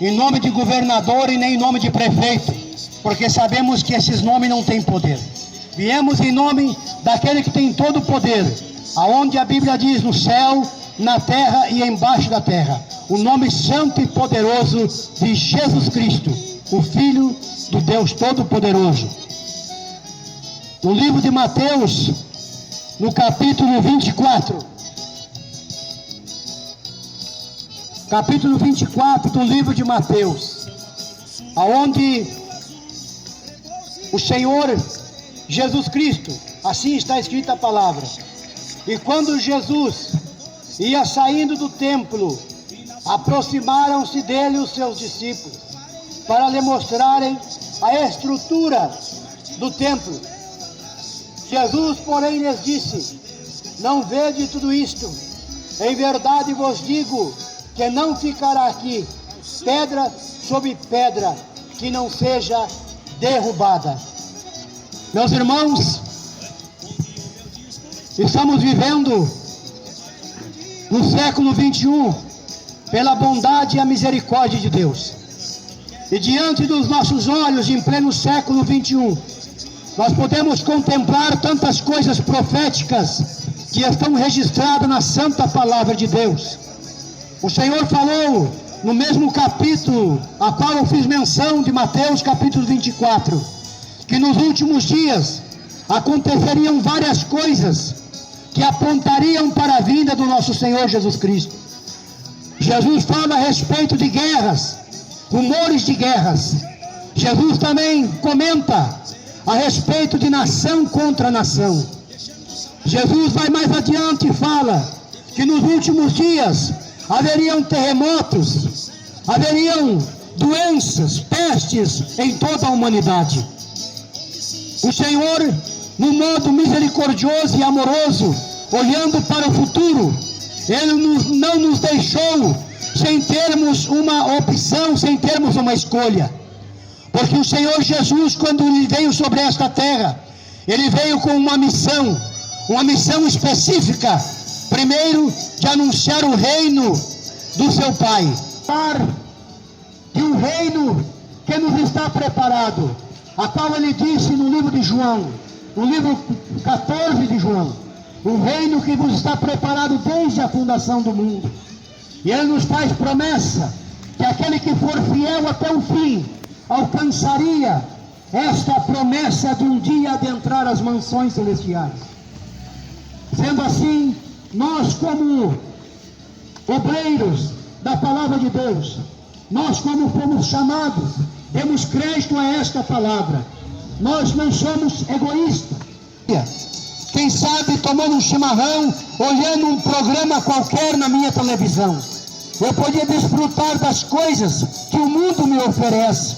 em nome de governador e nem em nome de prefeito, porque sabemos que esses nomes não têm poder. Viemos em nome daquele que tem todo o poder, aonde a Bíblia diz: no céu, na terra e embaixo da terra, o nome santo e poderoso de Jesus Cristo, o Filho do Deus Todo-Poderoso. No livro de Mateus, no capítulo 24, capítulo 24 do livro de Mateus, aonde o Senhor Jesus Cristo, assim está escrita a palavra: e quando Jesus ia saindo do templo, aproximaram-se dele os seus discípulos, para lhe mostrarem a estrutura do templo. Jesus, porém, lhes disse: não vede tudo isto? Em verdade vos digo que não ficará aqui pedra sobre pedra que não seja derrubada. Meus irmãos, estamos vivendo no século 21 pela bondade e a misericórdia de Deus. E diante dos nossos olhos, em pleno século 21, nós podemos contemplar tantas coisas proféticas que estão registradas na santa palavra de Deus. O Senhor falou no mesmo capítulo a qual eu fiz menção, de Mateus capítulo 24, que nos últimos dias aconteceriam várias coisas que apontariam para a vinda do nosso Senhor Jesus Cristo. Jesus fala a respeito de guerras, rumores de guerras. Jesus também comenta a respeito de nação contra nação. Jesus vai mais adiante e fala que nos últimos dias haveriam terremotos, haveriam doenças, pestes em toda a humanidade. O Senhor, no modo misericordioso e amoroso, olhando para o futuro, Ele não nos deixou sem termos uma opção, sem termos uma escolha. Porque o Senhor Jesus, quando Ele veio sobre esta terra, Ele veio com uma missão específica. Primeiro, de anunciar o reino do seu Pai. De um reino que nos está preparado, a qual Ele disse no livro de João, no livro 14 de João: um reino que vos está preparado desde a fundação do mundo. E Ele nos faz promessa que aquele que for fiel até o fim alcançaria esta promessa de um dia adentrar as mansões celestiais. Sendo assim, nós, como obreiros da palavra de Deus, nós, como fomos chamados, temos crédito a esta palavra. Nós não somos egoístas. Quem sabe tomando um chimarrão, olhando um programa qualquer na minha televisão, eu podia desfrutar das coisas que o mundo me oferece.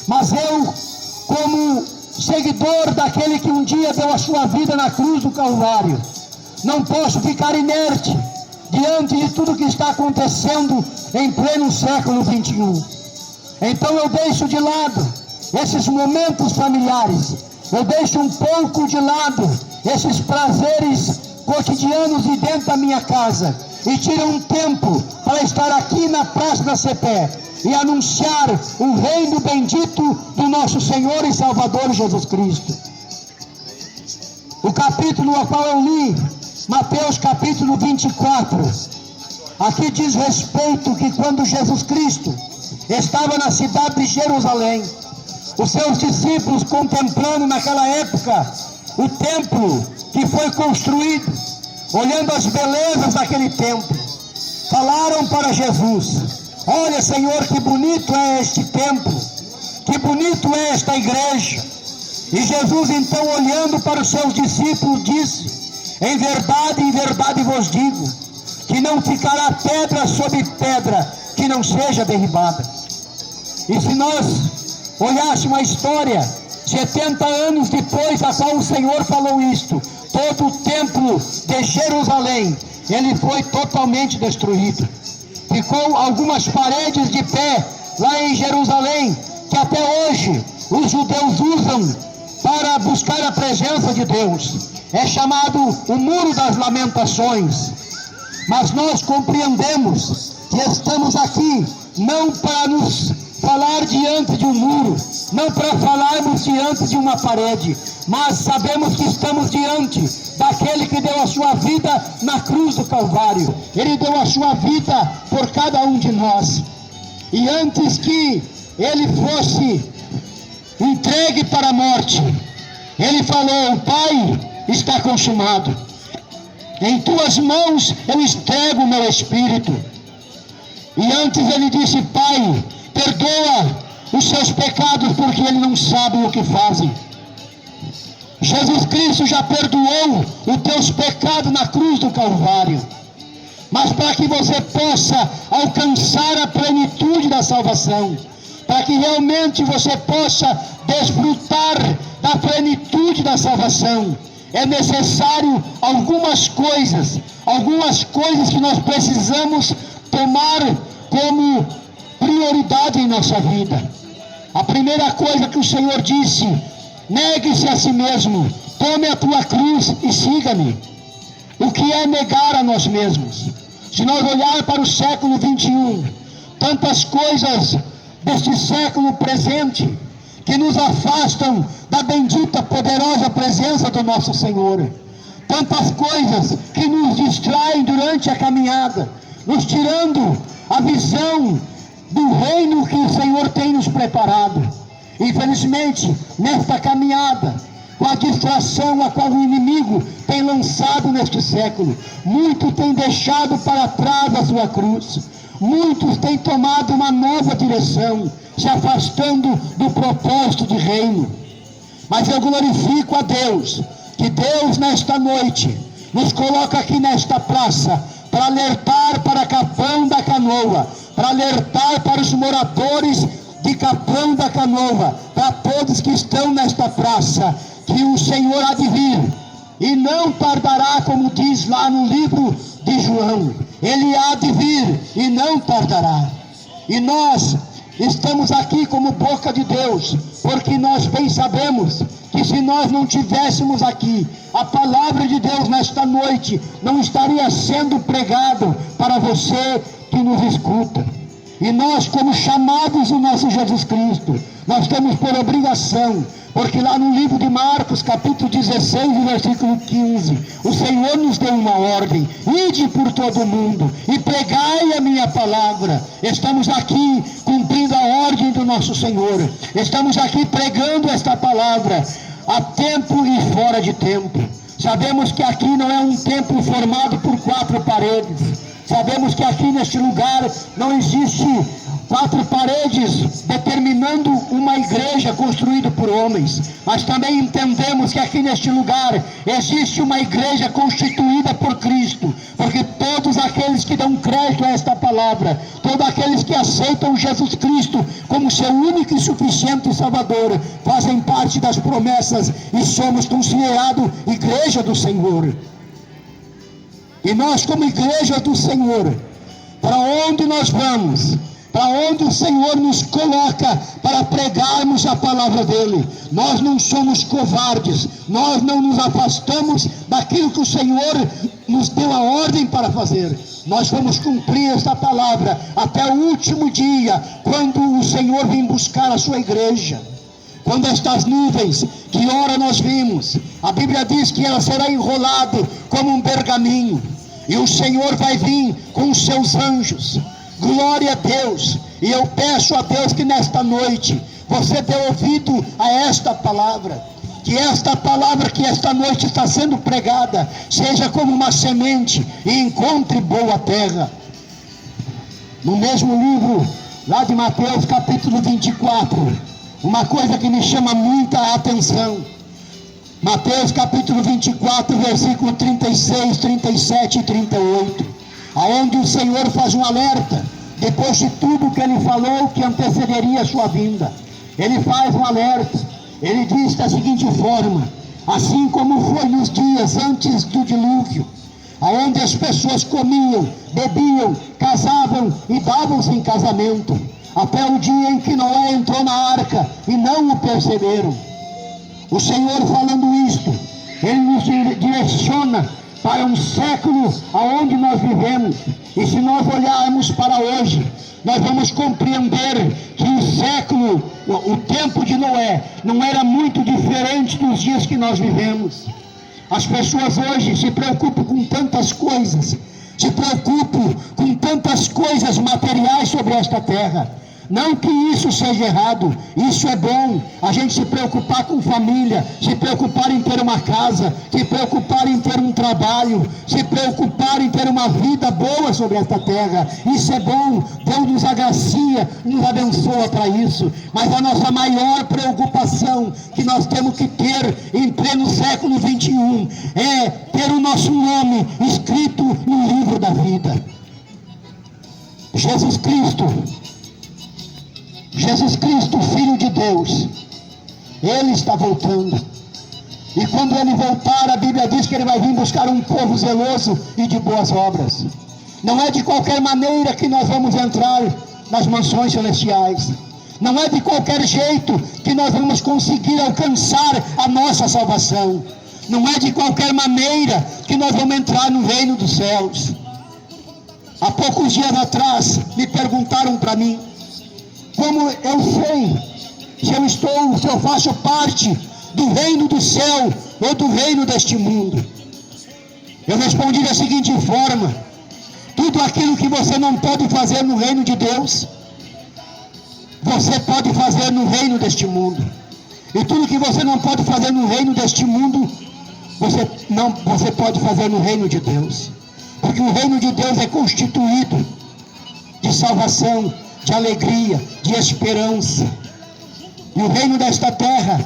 Mas eu, como seguidor daquele que um dia deu a sua vida na cruz do Calvário, não posso ficar inerte diante de tudo que está acontecendo em pleno século 21. Então eu deixo de lado esses momentos familiares, eu deixo um pouco de lado esses prazeres cotidianos de dentro da minha casa e tiro um tempo para estar aqui na Praça da Cepé e anunciar o reino bendito do nosso Senhor e Salvador Jesus Cristo. O capítulo a qual eu li, Mateus capítulo 24, aqui diz respeito que quando Jesus Cristo estava na cidade de Jerusalém, os seus discípulos, contemplando naquela época o templo que foi construído, olhando as belezas daquele templo, falaram para Jesus: olha, Senhor, que bonito é este templo, que bonito é esta igreja. E Jesus então, olhando para os seus discípulos, disse: em verdade vos digo, que não ficará pedra sobre pedra que não seja derribada. E se nós olhássemos a história, 70 anos depois a qual o Senhor falou isto, todo o templo de Jerusalém, ele foi totalmente destruído. Ficou algumas paredes de pé lá em Jerusalém, que até hoje os judeus usam para buscar a presença de Deus. É chamado o Muro das Lamentações. Mas nós compreendemos que estamos aqui não para nos falar diante de um muro, não para falarmos diante de uma parede, mas sabemos que estamos diante daquele que deu a sua vida na cruz do Calvário. Ele deu a sua vida por cada um de nós. E antes que ele fosse entregue para a morte, ele falou: Pai, está consumado. Em tuas mãos eu entrego o meu espírito. E antes ele disse: Pai, perdoa os seus pecados, porque eles não sabem o que fazem. Jesus Cristo já perdoou os teus pecados na cruz do Calvário. Mas para que você possa alcançar a plenitude da salvação, para que realmente você possa desfrutar da plenitude da salvação, é necessário algumas coisas que nós precisamos tomar como prioridade em nossa vida. A primeira coisa que o Senhor disse: negue-se a si mesmo, tome a tua cruz e siga-me. O que é negar a nós mesmos? Se nós olharmos para o século 21, tantas coisas deste século presente que nos afastam da bendita, poderosa presença do nosso Senhor. Tantas coisas que nos distraem durante a caminhada, nos tirando a visão do reino que o Senhor tem nos preparado. Infelizmente, nesta caminhada, com a distração a qual o inimigo tem lançado neste século, muitos têm deixado para trás a sua cruz, muitos têm tomado uma nova direção, se afastando do propósito de reino. Mas eu glorifico a Deus, que Deus nesta noite nos coloca aqui nesta praça para alertar para Capão da Canoa, para alertar para os moradores de Capão da Canoa, para todos que estão nesta praça, que o Senhor há de vir, e não tardará, como diz lá no livro de João. Ele há de vir e não tardará. E nós estamos aqui como boca de Deus, porque nós bem sabemos que se nós não tivéssemos aqui, a palavra de Deus nesta noite não estaria sendo pregado para você que nos escuta. E nós, como chamados do nosso Jesus Cristo, nós temos por obrigação, porque lá no livro de Marcos, capítulo 16, versículo 15, o Senhor nos deu uma ordem: ide por todo o mundo e pregai a minha palavra. Estamos aqui cumprindo a ordem do nosso Senhor, estamos aqui pregando esta palavra a tempo e fora de tempo. Sabemos que aqui não é um templo formado por 4 paredes. Sabemos que aqui neste lugar não existe 4 paredes determinando uma igreja construída por homens, mas também entendemos que aqui neste lugar existe uma igreja constituída por Cristo, porque todos aqueles que dão crédito a esta palavra, todos aqueles que aceitam Jesus Cristo como seu único e suficiente Salvador, fazem parte das promessas e somos considerados igreja do Senhor. E nós, como igreja do Senhor, para onde nós vamos, para onde o Senhor nos coloca para pregarmos a palavra dele, nós não somos covardes, nós não nos afastamos daquilo que o Senhor nos deu a ordem para fazer. Nós vamos cumprir esta palavra até o último dia, quando o Senhor vir buscar a sua igreja. Quando estas nuvens, que ora nós vimos, a Bíblia diz que ela será enrolada como um pergaminho, e o Senhor vai vir com os seus anjos. Glória a Deus. E eu peço a Deus que nesta noite você dê ouvido a esta palavra, que esta palavra que esta noite está sendo pregada seja como uma semente e encontre boa terra. No mesmo livro lá de Mateus capítulo 24, uma coisa que me chama muita atenção, Mateus capítulo 24, versículo 36, 37 e 38, aonde o Senhor faz um alerta, depois de tudo que ele falou que antecederia a sua vinda. Ele faz um alerta, ele diz da seguinte forma: assim como foi nos dias antes do dilúvio, aonde as pessoas comiam, bebiam, casavam e davam-se em casamento, até o dia em que Noé entrou na arca e não o perceberam. O Senhor falando isto, ele nos direciona para um século aonde nós vivemos. E se nós olharmos para hoje, nós vamos compreender que o século, o tempo de Noé, não era muito diferente dos dias que nós vivemos. As pessoas hoje se preocupam com tantas coisas, se preocupam com tantas coisas materiais sobre esta terra. Não que isso seja errado, isso é bom, a gente se preocupar com família, se preocupar em ter uma casa, se preocupar em ter um trabalho, se preocupar em ter uma vida boa sobre esta terra, isso é bom, Deus nos agracia, nos abençoa para isso, mas a nossa maior preocupação que nós temos que ter em pleno século 21 é ter o nosso nome escrito no livro da vida. Jesus Cristo, Filho de Deus, Ele está voltando. E quando Ele voltar, a Bíblia diz que Ele vai vir buscar um povo zeloso e de boas obras. Não é de qualquer maneira que nós vamos entrar nas mansões celestiais. Não é de qualquer jeito que nós vamos conseguir alcançar a nossa salvação. Não é de qualquer maneira que nós vamos entrar no reino dos céus. Há poucos dias atrás, me perguntaram para mim, como eu sei se eu faço parte do reino do céu ou do reino deste mundo? Eu respondi da seguinte forma: tudo aquilo que você não pode fazer no reino de Deus, você pode fazer no reino deste mundo. E tudo que você não pode fazer no reino deste mundo, você pode fazer no reino de Deus. Porque o reino de Deus é constituído de salvação, de alegria, de esperança. E o reino desta terra,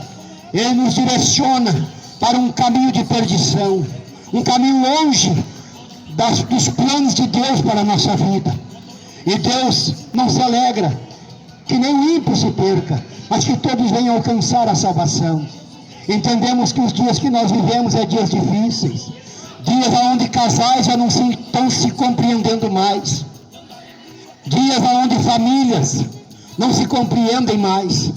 ele nos direciona para um caminho de perdição, um caminho longe dos planos de Deus para a nossa vida. E Deus não se alegra que nem o ímpio se perca, mas que todos venham alcançar a salvação. Entendemos que os dias que nós vivemos é dias difíceis, dias onde casais já não estão se compreendendo mais, dias onde famílias não se compreendem mais,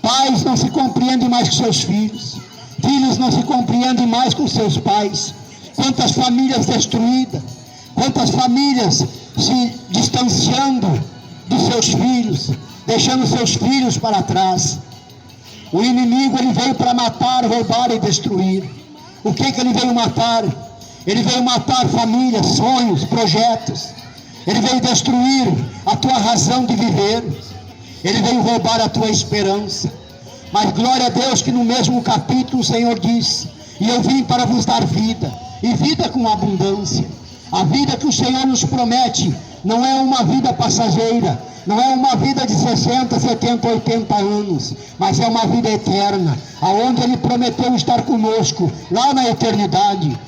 pais não se compreendem mais com seus filhos, filhos não se compreendem mais com seus pais. Quantas famílias destruídas, quantas famílias se distanciando dos seus filhos, deixando seus filhos para trás. O inimigo, ele veio para matar, roubar e destruir. O que ele veio matar? Ele veio matar famílias, sonhos, projetos. Ele veio destruir a tua razão de viver. Ele veio roubar a tua esperança. Mas glória a Deus que no mesmo capítulo o Senhor diz: e eu vim para vos dar vida, e vida com abundância. A vida que o Senhor nos promete não é uma vida passageira, não é uma vida de 60, 70, 80 anos, mas é uma vida eterna, aonde Ele prometeu estar conosco, lá na eternidade.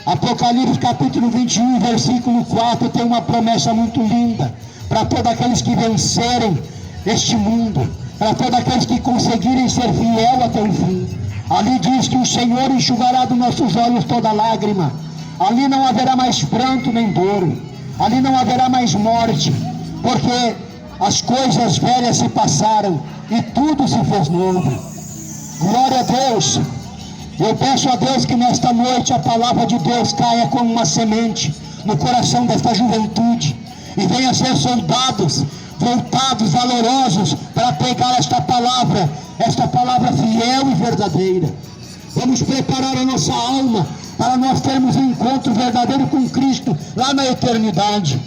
Apocalipse capítulo 21, versículo 4, tem uma promessa muito linda, para todos aqueles que vencerem este mundo, para todos aqueles que conseguirem ser fiel até o fim. Ali diz que o Senhor enxugará dos nossos olhos toda lágrima. Ali não haverá mais pranto nem dor, ali não haverá mais morte, porque as coisas velhas se passaram e tudo se fez novo. Glória a Deus. Eu peço a Deus que nesta noite a palavra de Deus caia como uma semente no coração desta juventude e venha ser soldados voltados, valorosos, para pegar esta palavra fiel e verdadeira. Vamos preparar a nossa alma para nós termos um encontro verdadeiro com Cristo lá na eternidade.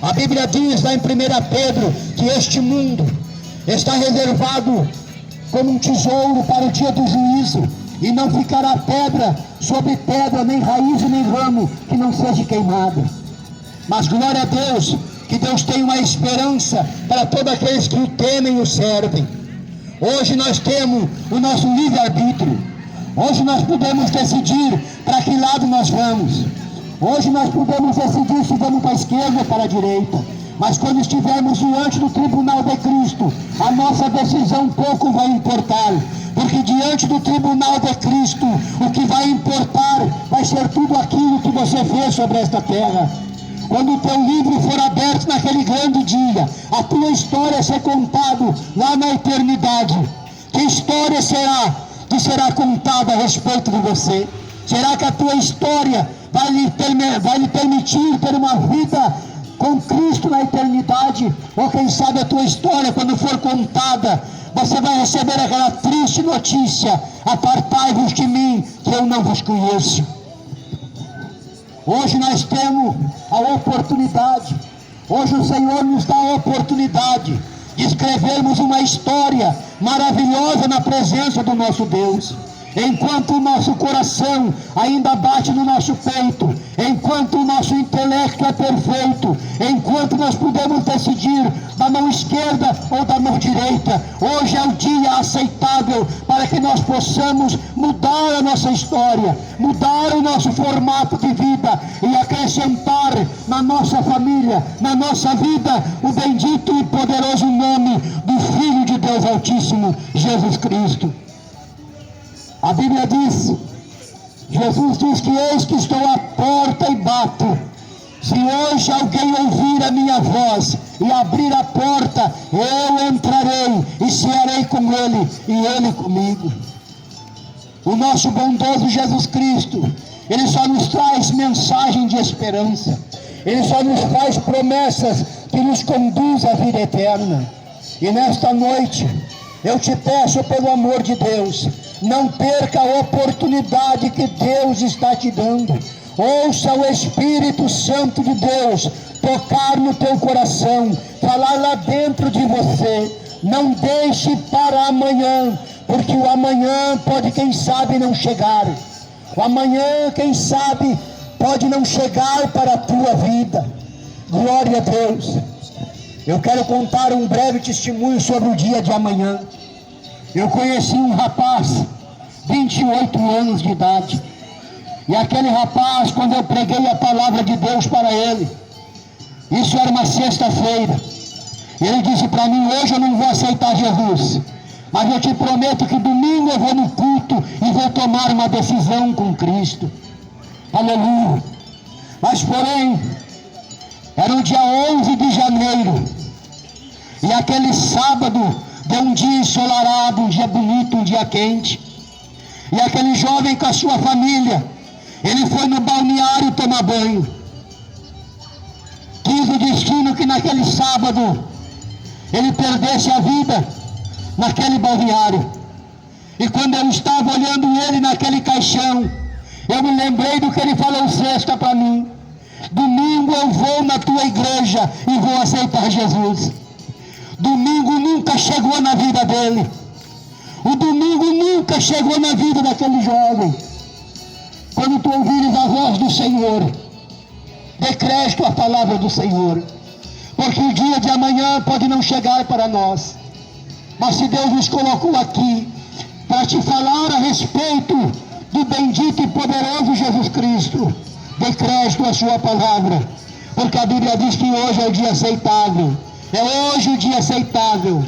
A Bíblia diz lá em 1 Pedro que este mundo está reservado como um tesouro para o dia do juízo, e não ficará pedra sobre pedra, nem raiz nem ramo que não seja queimado. Mas glória a Deus, que Deus tem uma esperança para todos aqueles que o temem e o servem. Hoje nós temos o nosso livre-arbítrio. Hoje nós podemos decidir para que lado nós vamos. Hoje nós podemos decidir se vamos para a esquerda ou para a direita. Mas quando estivermos diante do tribunal de Cristo, a nossa decisão pouco vai importar. Porque diante do tribunal de Cristo, o que vai importar vai ser tudo aquilo que você fez sobre esta terra. Quando o teu livro for aberto naquele grande dia, a tua história ser contada lá na eternidade. Que história será que será contada a respeito de você? Será que a tua história vai lhe permitir ter uma vida com Cristo na eternidade, ou quem sabe a tua história, quando for contada, você vai receber aquela triste notícia: apartai-vos de mim, que eu não vos conheço. Hoje nós temos a oportunidade, hoje o Senhor nos dá a oportunidade de escrevermos uma história maravilhosa na presença do nosso Deus. Enquanto o nosso coração ainda bate no nosso peito, enquanto o nosso intelecto é perfeito, enquanto nós podemos decidir da mão esquerda ou da mão direita, hoje é o dia aceitável para que nós possamos mudar a nossa história, mudar o nosso formato de vida e acrescentar na nossa família, na nossa vida, o bendito e poderoso nome do Filho de Deus Altíssimo, Jesus Cristo. A Bíblia diz, Jesus diz que eis que estou à porta e bato. Se hoje alguém ouvir a minha voz e abrir a porta, eu entrarei e cearei com ele e ele comigo. O nosso bondoso Jesus Cristo, ele só nos traz mensagem de esperança. Ele só nos faz promessas que nos conduz à vida eterna. E nesta noite, eu te peço pelo amor de Deus, não perca a oportunidade que Deus está te dando. Ouça o Espírito Santo de Deus tocar no teu coração, falar lá dentro de você. Não deixe para amanhã, porque o amanhã pode, quem sabe, não chegar. O amanhã, quem sabe, pode não chegar para a tua vida. Glória a Deus. Eu quero contar um breve testemunho sobre o dia de amanhã. Eu conheci um rapaz, 28 anos de idade, e aquele rapaz, quando eu preguei a palavra de Deus para ele, isso era uma sexta-feira, ele disse para mim: hoje eu não vou aceitar Jesus, mas eu te prometo que domingo eu vou no culto e vou tomar uma decisão com Cristo. Aleluia. Mas porém, era o dia 11 de janeiro, e aquele sábado deu um dia ensolarado, um dia bonito, um dia quente. E aquele jovem com a sua família, ele foi no balneário tomar banho. Quis o destino que naquele sábado ele perdesse a vida naquele balneário. E quando eu estava olhando ele naquele caixão, eu me lembrei do que ele falou sexta para mim: domingo eu vou na tua igreja e vou aceitar Jesus. Domingo nunca chegou na vida dele. O domingo nunca chegou na vida daquele jovem. Quando tu ouvires a voz do Senhor, dê crédito à palavra do Senhor, porque o dia de amanhã pode não chegar para nós. Mas se Deus nos colocou aqui para te falar a respeito do bendito e poderoso Jesus Cristo, dê crédito à sua palavra, porque a Bíblia diz que hoje é o dia aceitável. É hoje o dia aceitável.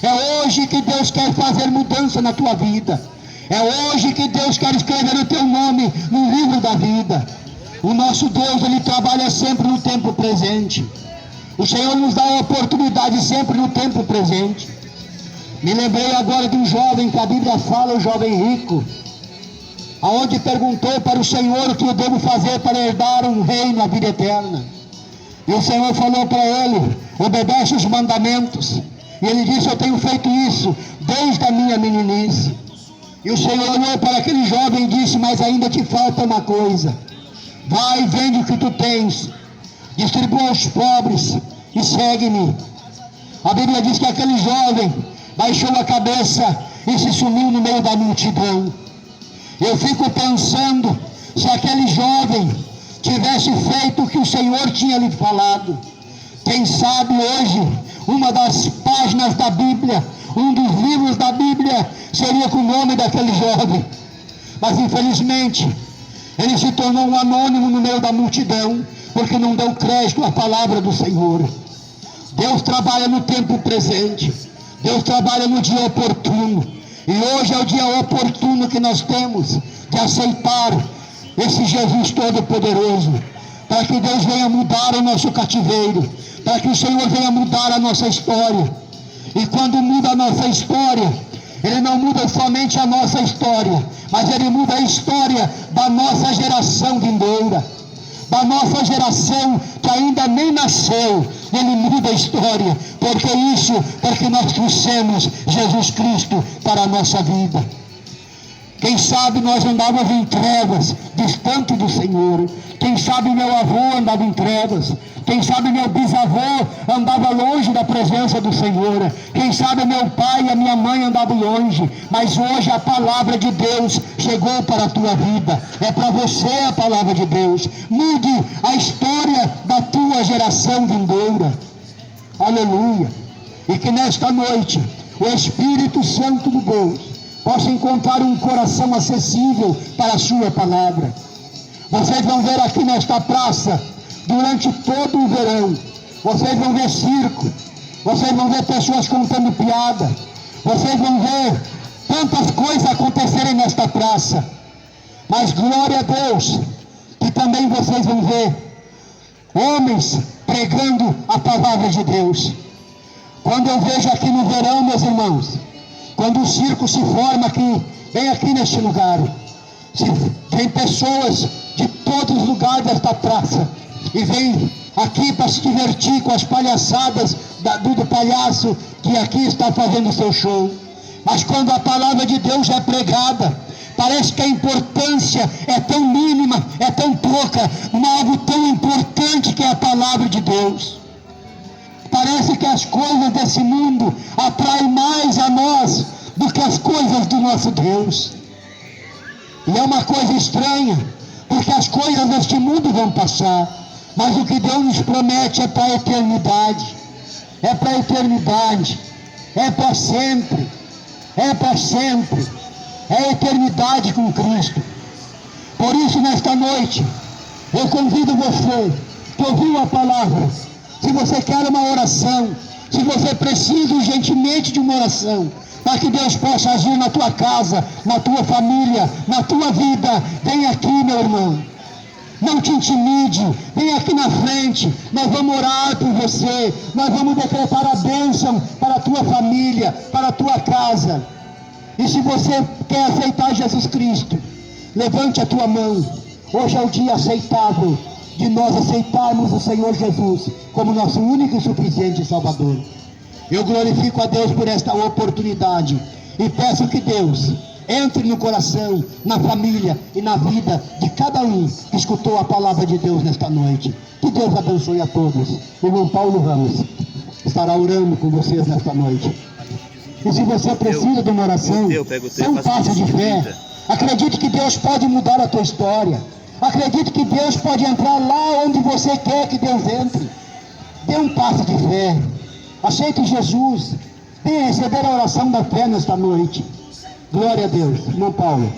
É hoje que Deus quer fazer mudança na tua vida. É hoje que Deus quer escrever o teu nome no livro da vida. O nosso Deus, ele trabalha sempre no tempo presente. O Senhor nos dá a oportunidade sempre no tempo presente. Me lembrei agora de um jovem que a Bíblia fala, o jovem rico, aonde perguntou para o Senhor o que eu devo fazer para herdar um reino, a vida eterna. E o Senhor falou para ele: obedece os mandamentos. E ele disse: eu tenho feito isso desde a minha meninice. E o Senhor olhou para aquele jovem e disse: mas ainda te falta uma coisa. Vai, vende o que tu tens, distribua aos pobres e segue-me. A Bíblia diz que aquele jovem baixou a cabeça e se sumiu no meio da multidão. Eu fico pensando, se aquele jovem tivesse feito o que o Senhor tinha lhe falado, quem sabe hoje uma das páginas da Bíblia, um dos livros da Bíblia seria com o nome daquele jovem. Mas infelizmente ele se tornou um anônimo no meio da multidão, porque não deu crédito à palavra do Senhor. Deus trabalha no tempo presente, Deus trabalha no dia oportuno, e hoje é o dia oportuno que nós temos de aceitar esse Jesus Todo-Poderoso, para que Deus venha mudar o nosso cativeiro, para que o Senhor venha mudar a nossa história. E quando muda a nossa história, Ele não muda somente a nossa história, mas Ele muda a história da nossa geração vindoura, da nossa geração que ainda nem nasceu. Ele muda a história, porque nós trouxemos Jesus Cristo para a nossa vida. Quem sabe nós andávamos em trevas, distante do Senhor. Quem sabe meu avô andava em trevas. Quem sabe meu bisavô andava longe da presença do Senhor. Quem sabe meu pai e a minha mãe andavam longe. Mas hoje a palavra de Deus chegou para a tua vida. É para você a palavra de Deus. Mude a história da tua geração vindoura. Aleluia. E que nesta noite o Espírito Santo de Deus possa encontrar um coração acessível para a sua palavra. Vocês vão ver aqui nesta praça, durante todo o verão, vocês vão ver circo, vocês vão ver pessoas contando piada, vocês vão ver tantas coisas acontecerem nesta praça. Mas glória a Deus, que também vocês vão ver homens pregando a palavra de Deus. Quando eu vejo aqui no verão, meus irmãos, quando o circo se forma aqui, bem aqui neste lugar, tem pessoas de todos os lugares desta praça e vem aqui para se divertir com as palhaçadas do palhaço que aqui está fazendo o seu show. Mas quando a palavra de Deus é pregada, parece que a importância é tão mínima, é tão pouca, algo tão importante que é a palavra de Deus. Parece que as coisas desse mundo atraem mais a nós do que as coisas do nosso Deus. E é uma coisa estranha, porque as coisas deste mundo vão passar, mas o que Deus nos promete é para a eternidade. É para a eternidade. É para sempre. É para sempre. É a eternidade com Cristo. Por isso, nesta noite, eu convido você que ouviu a palavra. Se você quer uma oração, se você precisa urgentemente de uma oração, para que Deus possa agir na tua casa, na tua família, na tua vida, vem aqui, meu irmão. Não te intimide, vem aqui na frente, nós vamos orar por você, nós vamos decretar a bênção para a tua família, para a tua casa. E se você quer aceitar Jesus Cristo, levante a tua mão. Hoje é o dia aceitável de nós aceitarmos o Senhor Jesus como nosso único e suficiente Salvador. Eu glorifico a Deus por esta oportunidade e peço que Deus entre no coração, na família e na vida de cada um que escutou a palavra de Deus nesta noite. Que Deus abençoe a todos. O irmão Paulo Ramos estará orando com vocês nesta noite. E se você precisa de uma oração, dê um passo de fé. Acredite que Deus pode mudar a tua história. Acredite que Deus pode entrar lá onde você quer que Deus entre. Dê um passo de fé. Aceite Jesus. Venha receber a oração da fé nesta noite. Glória a Deus. Irmão Paulo.